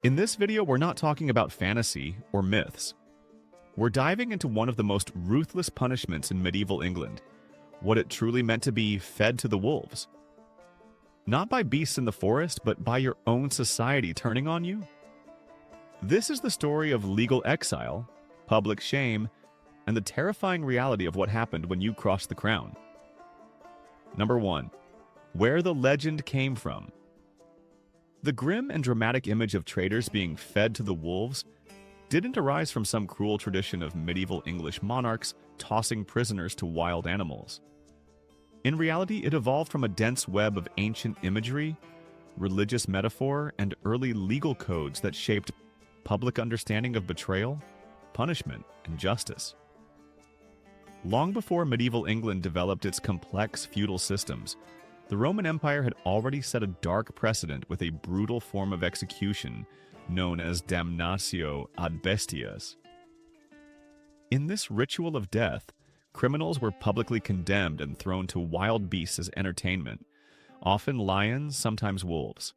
In this video, we're not talking about fantasy or myths. We're diving into one of the most ruthless punishments in medieval England, what it truly meant to be fed to the wolves. Not by beasts in the forest, but by your own society turning on you. This is the story of legal exile, public shame, and the terrifying reality of what happened when you crossed the crown. Number 1. Where the legend came from. The grim and dramatic image of traitors being fed to the wolves didn't arise from some cruel tradition of medieval English monarchs tossing prisoners to wild animals. In reality, it evolved from a dense web of ancient imagery, religious metaphor, and early legal codes that shaped public understanding of betrayal, punishment, and justice. Long before medieval England developed its complex feudal systems, the Roman Empire had already set a dark precedent with a brutal form of execution known as damnatio ad bestias. In this ritual of death, criminals were publicly condemned and thrown to wild beasts as entertainment, often lions, sometimes wolves.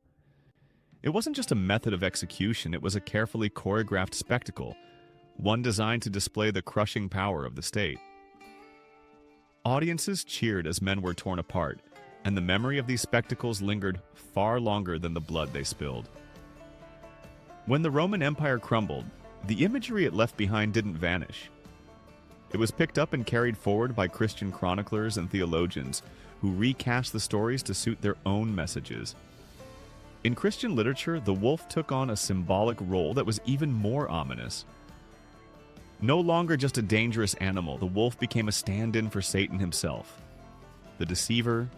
It wasn't just a method of execution, it was a carefully choreographed spectacle, one designed to display the crushing power of the state. Audiences cheered as men were torn apart, and the memory of these spectacles lingered far longer than the blood they spilled. When the Roman Empire crumbled, the imagery it left behind didn't vanish. It was picked up and carried forward by Christian chroniclers and theologians who recast the stories to suit their own messages. In Christian literature, the wolf took on a symbolic role that was even more ominous. No longer just a dangerous animal, the wolf became a stand-in for Satan himself. The deceiver,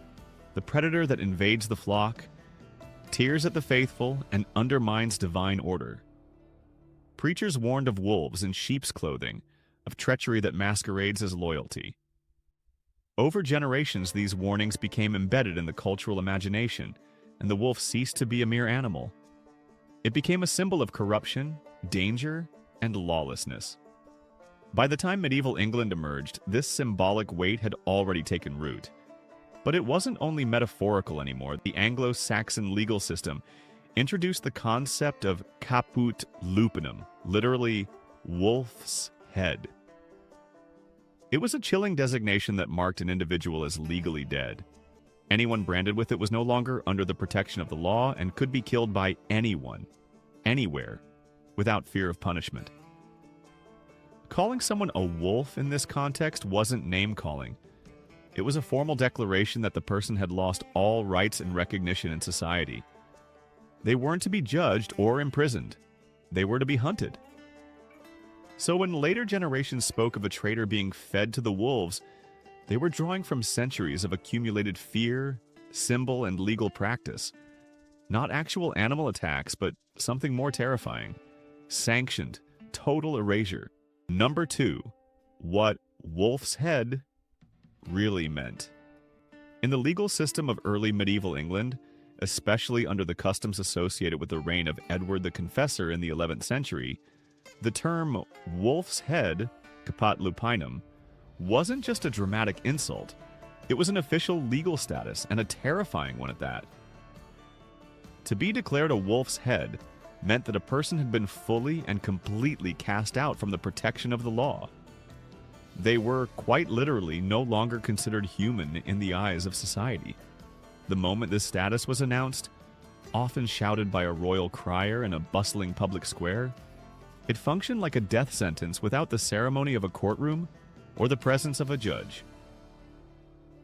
the predator that invades the flock, tears at the faithful, and undermines divine order. Preachers warned of wolves in sheep's clothing, of treachery that masquerades as loyalty. Over generations, these warnings became embedded in the cultural imagination, and the wolf ceased to be a mere animal. It became a symbol of corruption, danger, and lawlessness. By the time medieval England emerged, this symbolic weight had already taken root. But it wasn't only metaphorical anymore. The Anglo-Saxon legal system introduced the concept of caput lupinum, literally wolf's head. It was a chilling designation that marked an individual as legally dead. Anyone branded with it was no longer under the protection of the law and could be killed by anyone, anywhere, without fear of punishment. Calling someone a wolf in this context wasn't name-calling. It was a formal declaration that the person had lost all rights and recognition in society. They weren't to be judged or imprisoned. They were to be hunted. So when later generations spoke of a traitor being fed to the wolves, they were drawing from centuries of accumulated fear, symbol, and legal practice. Not actual animal attacks, but something more terrifying. Sanctioned, total erasure. Number 2, what wolf's head really meant. In the legal system of early medieval England, especially under the customs associated with the reign of Edward the Confessor in the 11th century, the term wolf's head, caput lupinum, wasn't just a dramatic insult. It was an official legal status, and a terrifying one at that. To be declared a wolf's head meant that a person had been fully and completely cast out from the protection of the law. They were, quite literally, no longer considered human in the eyes of society. The moment this status was announced, often shouted by a royal crier in a bustling public square, it functioned like a death sentence without the ceremony of a courtroom or the presence of a judge.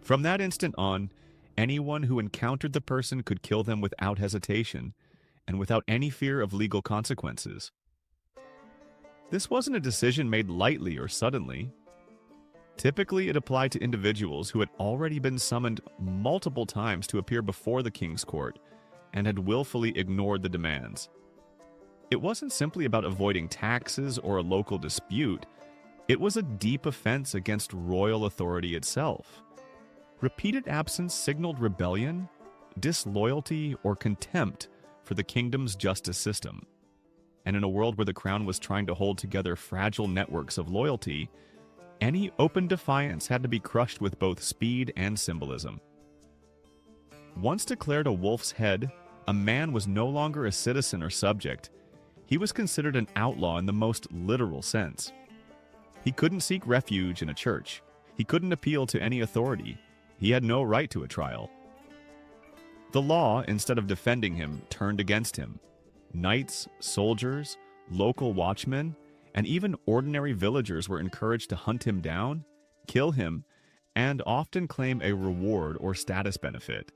From that instant on, anyone who encountered the person could kill them without hesitation and without any fear of legal consequences. This wasn't a decision made lightly or suddenly. Typically, it applied to individuals who had already been summoned multiple times to appear before the king's court and had willfully ignored the demands. It wasn't simply about avoiding taxes or a local dispute. It was a deep offense against royal authority itself. Repeated absence signaled rebellion, disloyalty, or contempt for the kingdom's justice system. And in a world where the crown was trying to hold together fragile networks of loyalty, any open defiance had to be crushed with both speed and symbolism. Once declared a wolf's head, a man was no longer a citizen or subject. He was considered an outlaw in the most literal sense. He couldn't seek refuge in a church. He couldn't appeal to any authority. He had no right to a trial. The law, instead of defending him, turned against him. Knights, soldiers, local watchmen, and even ordinary villagers were encouraged to hunt him down, kill him, and often claim a reward or status benefit.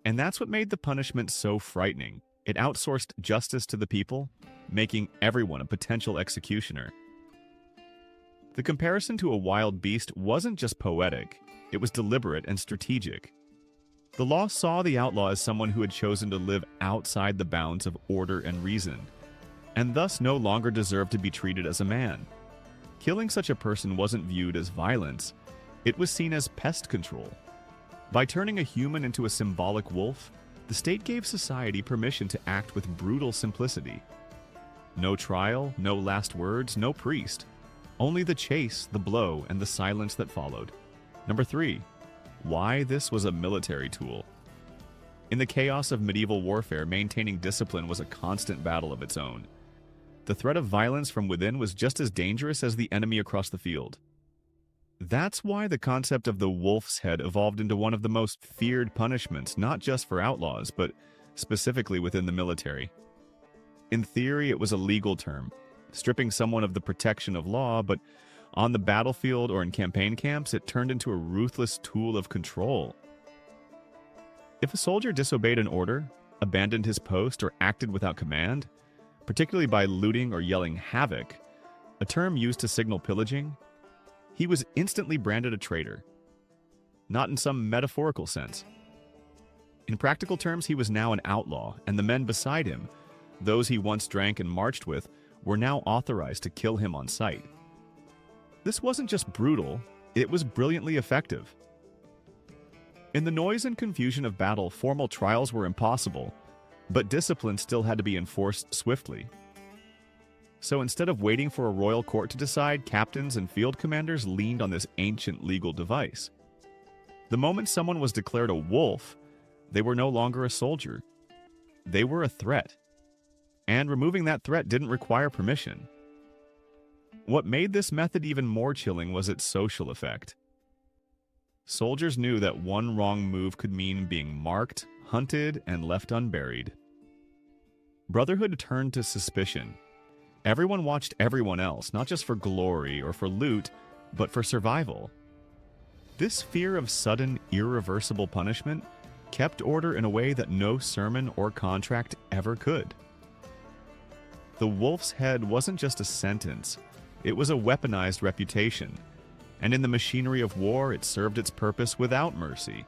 And that's what made the punishment so frightening. It outsourced justice to the people, making everyone a potential executioner. The comparison to a wild beast wasn't just poetic, it was deliberate and strategic. The law saw the outlaw as someone who had chosen to live outside the bounds of order and reason, and thus no longer deserved to be treated as a man. Killing such a person wasn't viewed as violence, it was seen as pest control. By turning a human into a symbolic wolf, the state gave society permission to act with brutal simplicity. No trial, no last words, no priest. Only the chase, the blow, and the silence that followed. Number 3. Why this was a military tool. In the chaos of medieval warfare, maintaining discipline was a constant battle of its own. The threat of violence from within was just as dangerous as the enemy across the field. That's why the concept of the wolf's head evolved into one of the most feared punishments, not just for outlaws, but specifically within the military. In theory, it was a legal term, stripping someone of the protection of law, but on the battlefield or in campaign camps, it turned into a ruthless tool of control. If a soldier disobeyed an order, abandoned his post, or acted without command, particularly by looting or yelling havoc, a term used to signal pillaging, he was instantly branded a traitor. Not in some metaphorical sense. In practical terms, he was now an outlaw, and the men beside him, those he once drank and marched with, were now authorized to kill him on sight. This wasn't just brutal, it was brilliantly effective. In the noise and confusion of battle, formal trials were impossible, but discipline still had to be enforced swiftly. So instead of waiting for a royal court to decide, captains and field commanders leaned on this ancient legal device. The moment someone was declared a wolf, they were no longer a soldier. They were a threat. And removing that threat didn't require permission. What made this method even more chilling was its social effect. Soldiers knew that one wrong move could mean being marked, hunted, and left unburied. Brotherhood turned to suspicion. Everyone watched everyone else, not just for glory or for loot, but for survival. This fear of sudden, irreversible punishment kept order in a way that no sermon or contract ever could. The wolf's head wasn't just a sentence, it was a weaponized reputation, and in the machinery of war, it served its purpose without mercy.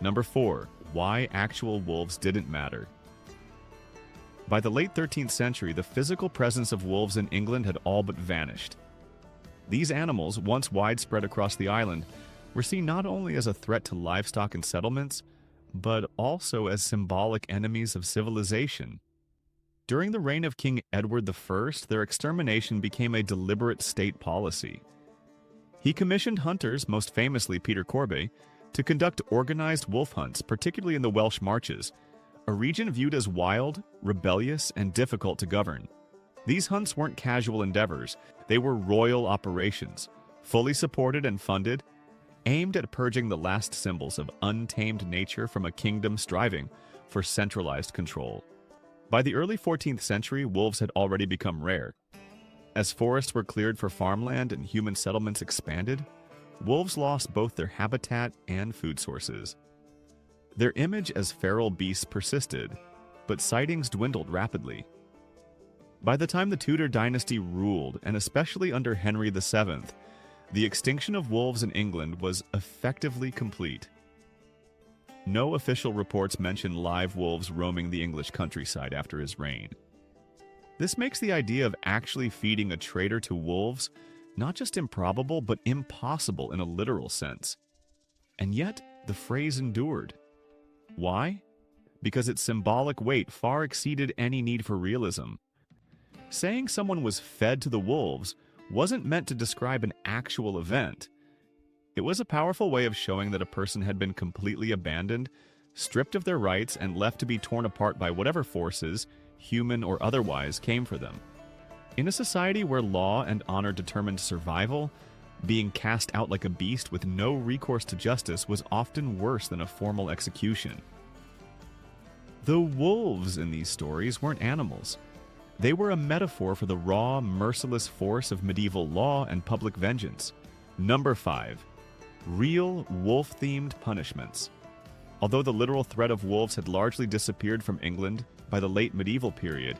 Number 4. Why actual wolves didn't matter. By the late 13th century, the physical presence of wolves in England had all but vanished. These animals, once widespread across the island, were seen not only as a threat to livestock and settlements, but also as symbolic enemies of civilization. During the reign of King Edward I, their extermination became a deliberate state policy. He commissioned hunters, most famously Peter Corby, to conduct organized wolf hunts, particularly in the Welsh Marches, a region viewed as wild, rebellious, and difficult to govern. These hunts weren't casual endeavors, they were royal operations, fully supported and funded, aimed at purging the last symbols of untamed nature from a kingdom striving for centralized control. By the early 14th century, wolves had already become rare. As forests were cleared for farmland and human settlements expanded, wolves lost both their habitat and food sources. Their image as feral beasts persisted, but sightings dwindled rapidly. By the time the Tudor dynasty ruled, and especially under Henry VII, the extinction of wolves in England was effectively complete. No official reports mention live wolves roaming the English countryside after his reign. This makes the idea of actually feeding a traitor to wolves not just improbable, but impossible in a literal sense. And yet, the phrase endured. Why? Because its symbolic weight far exceeded any need for realism. Saying someone was fed to the wolves wasn't meant to describe an actual event. It was a powerful way of showing that a person had been completely abandoned, stripped of their rights, and left to be torn apart by whatever forces, human or otherwise, came for them. In a society where law and honor determined survival, being cast out like a beast with no recourse to justice was often worse than a formal execution. The wolves in these stories weren't animals. They were a metaphor for the raw, merciless force of medieval law and public vengeance. Number 5. Real wolf-themed punishments. Although the literal threat of wolves had largely disappeared from England by the late medieval period,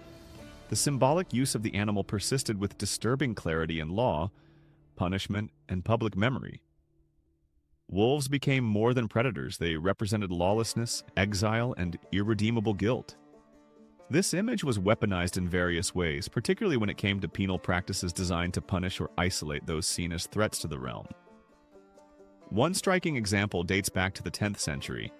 the symbolic use of the animal persisted with disturbing clarity in law, punishment, and public memory. Wolves became more than predators. They represented lawlessness, exile, and irredeemable guilt. This image was weaponized in various ways, particularly when it came to penal practices designed to punish or isolate those seen as threats to the realm. One striking example dates back to the 10th century,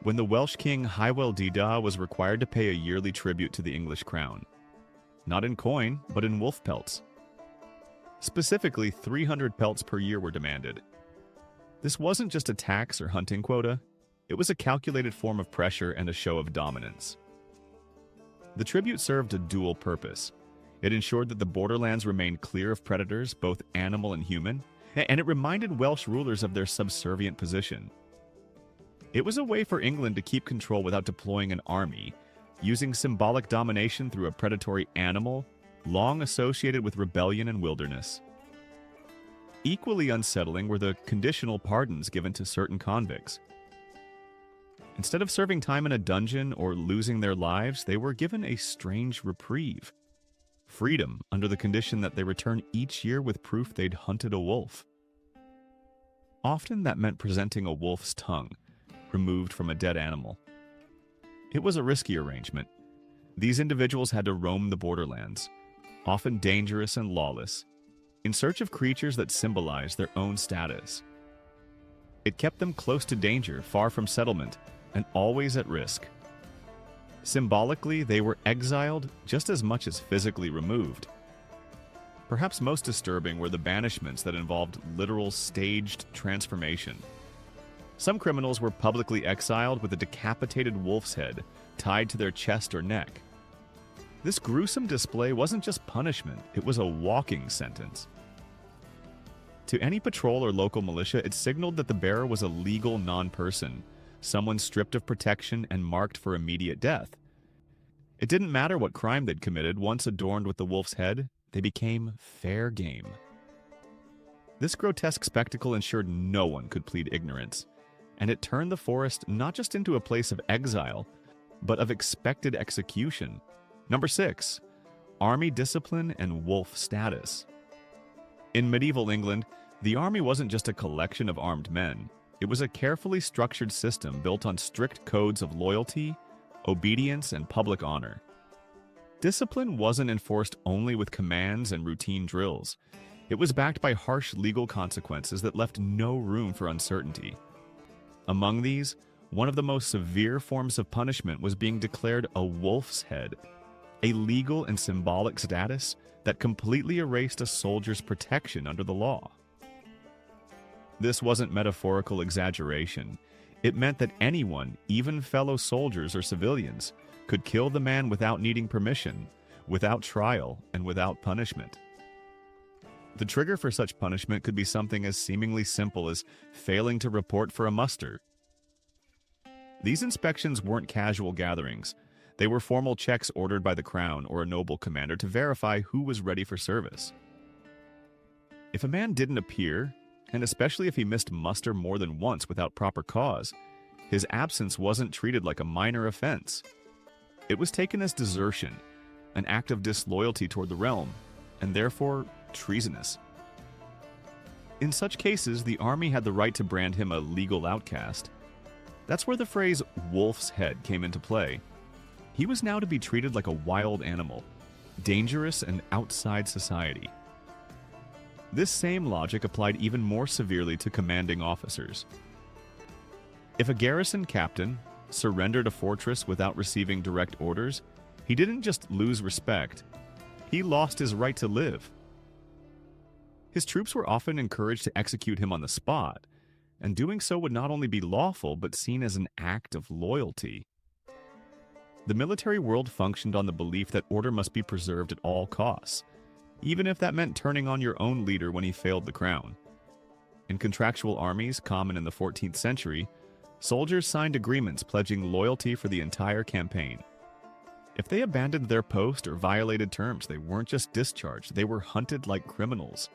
when the Welsh king Hywel Dda was required to pay a yearly tribute to the English crown. Not in coin, but in wolf pelts. Specifically, 300 pelts per year were demanded. This wasn't just a tax or hunting quota, it was a calculated form of pressure and a show of dominance. The tribute served a dual purpose. It ensured that the borderlands remained clear of predators, both animal and human, and it reminded Welsh rulers of their subservient position. It was a way for England to keep control without deploying an army, using symbolic domination through a predatory animal, long associated with rebellion and wilderness. Equally unsettling were the conditional pardons given to certain convicts. Instead of serving time in a dungeon or losing their lives, they were given a strange reprieve. Freedom under the condition that they return each year with proof they'd hunted a wolf. Often that meant presenting a wolf's tongue, removed from a dead animal. It was a risky arrangement. These individuals had to roam the borderlands, often dangerous and lawless, in search of creatures that symbolized their own status. It kept them close to danger, far from settlement, and always at risk. Symbolically, they were exiled just as much as physically removed. Perhaps most disturbing were the banishments that involved literal staged transformation. Some criminals were publicly exiled with a decapitated wolf's head tied to their chest or neck. This gruesome display wasn't just punishment, it was a walking sentence. To any patrol or local militia, it signaled that the bearer was a legal non-person, someone stripped of protection and marked for immediate death. It didn't matter what crime they'd committed, once adorned with the wolf's head, they became fair game. This grotesque spectacle ensured no one could plead ignorance, and it turned the forest not just into a place of exile, but of expected execution. Number 6. Army discipline and wolf status. In medieval England, the army wasn't just a collection of armed men. It was a carefully structured system built on strict codes of loyalty, obedience, and public honor. Discipline wasn't enforced only with commands and routine drills. It was backed by harsh legal consequences that left no room for uncertainty. Among these, one of the most severe forms of punishment was being declared a wolf's head, a legal and symbolic status that completely erased a soldier's protection under the law. This wasn't metaphorical exaggeration. It meant that anyone, even fellow soldiers or civilians, could kill the man without needing permission, without trial, and without punishment. The trigger for such punishment could be something as seemingly simple as failing to report for a muster. These inspections weren't casual gatherings. They were formal checks ordered by the crown or a noble commander to verify who was ready for service. If a man didn't appear, and especially if he missed muster more than once without proper cause, his absence wasn't treated like a minor offense. It was taken as desertion, an act of disloyalty toward the realm, and therefore treasonous. In such cases, the army had the right to brand him a legal outcast. That's where the phrase wolf's head came into play. He was now to be treated like a wild animal, dangerous and outside society. This same logic applied even more severely to commanding officers. If a garrison captain surrendered a fortress without receiving direct orders, he didn't just lose respect, he lost his right to live. His troops were often encouraged to execute him on the spot, and doing so would not only be lawful but seen as an act of loyalty. The military world functioned on the belief that order must be preserved at all costs, even if that meant turning on your own leader when he failed the crown. In contractual armies, common in the 14th century, soldiers signed agreements pledging loyalty for the entire campaign. If they abandoned their post or violated terms, they weren't just discharged, they were hunted like criminals.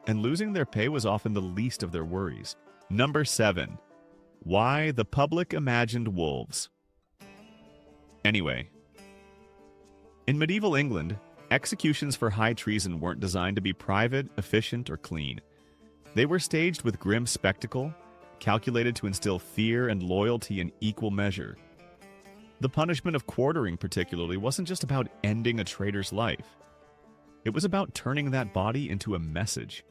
And losing their pay was often the least of their worries. Number 7. Why the public imagined wolves. Anyway, in medieval England, executions for high treason weren't designed to be private, efficient, or clean. They were staged with grim spectacle, calculated to instill fear and loyalty in equal measure. The punishment of quartering, particularly, wasn't just about ending a traitor's life. It was about turning that body into a message.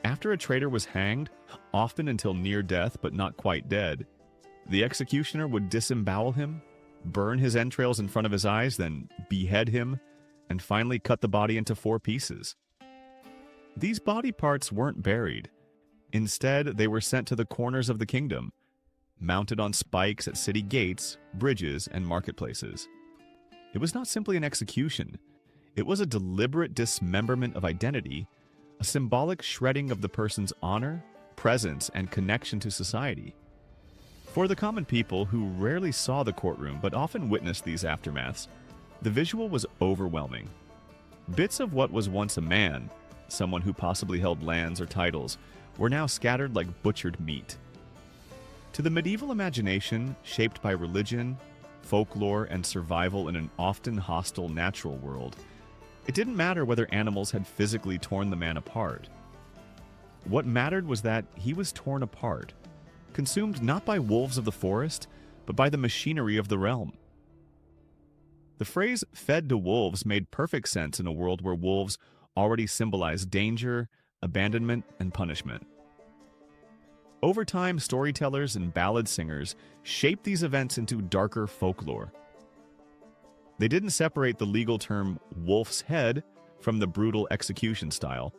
After a traitor was hanged, often until near death but not quite dead, the executioner would disembowel him, burn his entrails in front of his eyes, then behead him, and finally cut the body into 4 pieces. These body parts weren't buried. Instead, they were sent to the corners of the kingdom, mounted on spikes at city gates, bridges, and marketplaces. It was not simply an execution. It was a deliberate dismemberment of identity, a symbolic shredding of the person's honor, presence, and connection to society. For the common people who rarely saw the courtroom but often witnessed these aftermaths, the visual was overwhelming. Bits of what was once a man, someone who possibly held lands or titles, were now scattered like butchered meat. To the medieval imagination, shaped by religion, folklore, and survival in an often hostile natural world, it didn't matter whether animals had physically torn the man apart. What mattered was that he was torn apart, consumed not by wolves of the forest, but by the machinery of the realm. The phrase "fed to wolves" made perfect sense in a world where wolves already symbolized danger, abandonment, and punishment. Over time, storytellers and ballad singers shaped these events into darker folklore. They didn't separate the legal term wolf's head from the brutal execution style.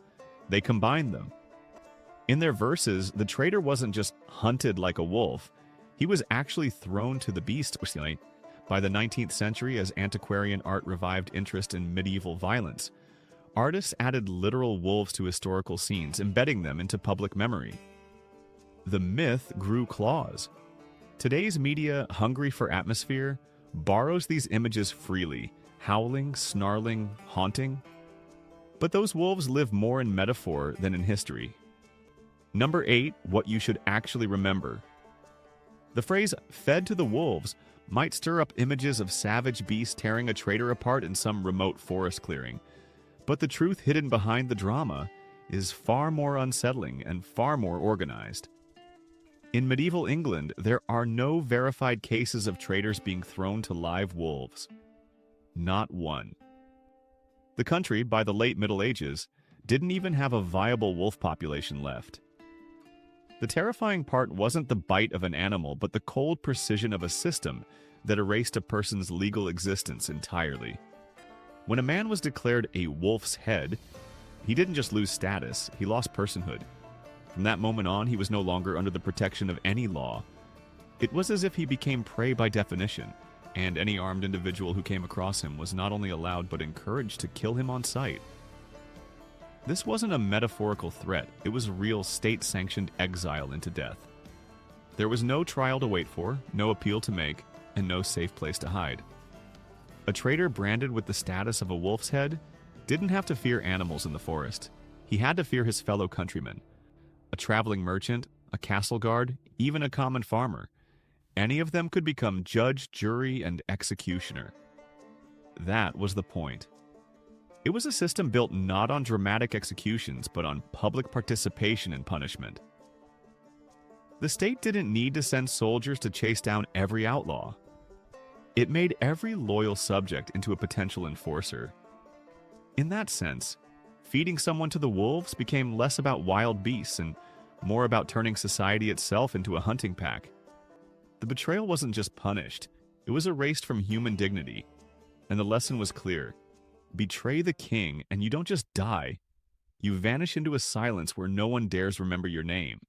They combined them. In their verses, the traitor wasn't just hunted like a wolf. He was actually thrown to the beast. By the 19th century, as antiquarian art revived interest in medieval violence, artists added literal wolves to historical scenes, embedding them into public memory. The myth grew claws. Today's media, hungry for atmosphere, borrows these images freely, howling, snarling, haunting. But those wolves live more in metaphor than in history. Number 8, what you should actually remember. The phrase "fed to the wolves" might stir up images of savage beasts tearing a traitor apart in some remote forest clearing. But the truth hidden behind the drama is far more unsettling and far more organized. In medieval England, there are no verified cases of traitors being thrown to live wolves. Not one. The country, by the late Middle Ages, didn't even have a viable wolf population left. The terrifying part wasn't the bite of an animal, but the cold precision of a system that erased a person's legal existence entirely. When a man was declared a wolf's head, he didn't just lose status, he lost personhood. From that moment on, he was no longer under the protection of any law. It was as if he became prey by definition, and any armed individual who came across him was not only allowed but encouraged to kill him on sight. This wasn't a metaphorical threat, it was real state-sanctioned exile into death. There was no trial to wait for, no appeal to make, and no safe place to hide. A traitor branded with the status of a wolf's head didn't have to fear animals in the forest. He had to fear his fellow countrymen. A traveling merchant, a castle guard, even a common farmer. Any of them could become judge, jury, and executioner. That was the point. It was a system built not on dramatic executions, but on public participation in punishment. The state didn't need to send soldiers to chase down every outlaw. It made every loyal subject into a potential enforcer. In that sense, feeding someone to the wolves became less about wild beasts and more about turning society itself into a hunting pack. The betrayal wasn't just punished, it was erased from human dignity. And the lesson was clear. Betray the king, and you don't just die. You vanish into a silence where no one dares remember your name.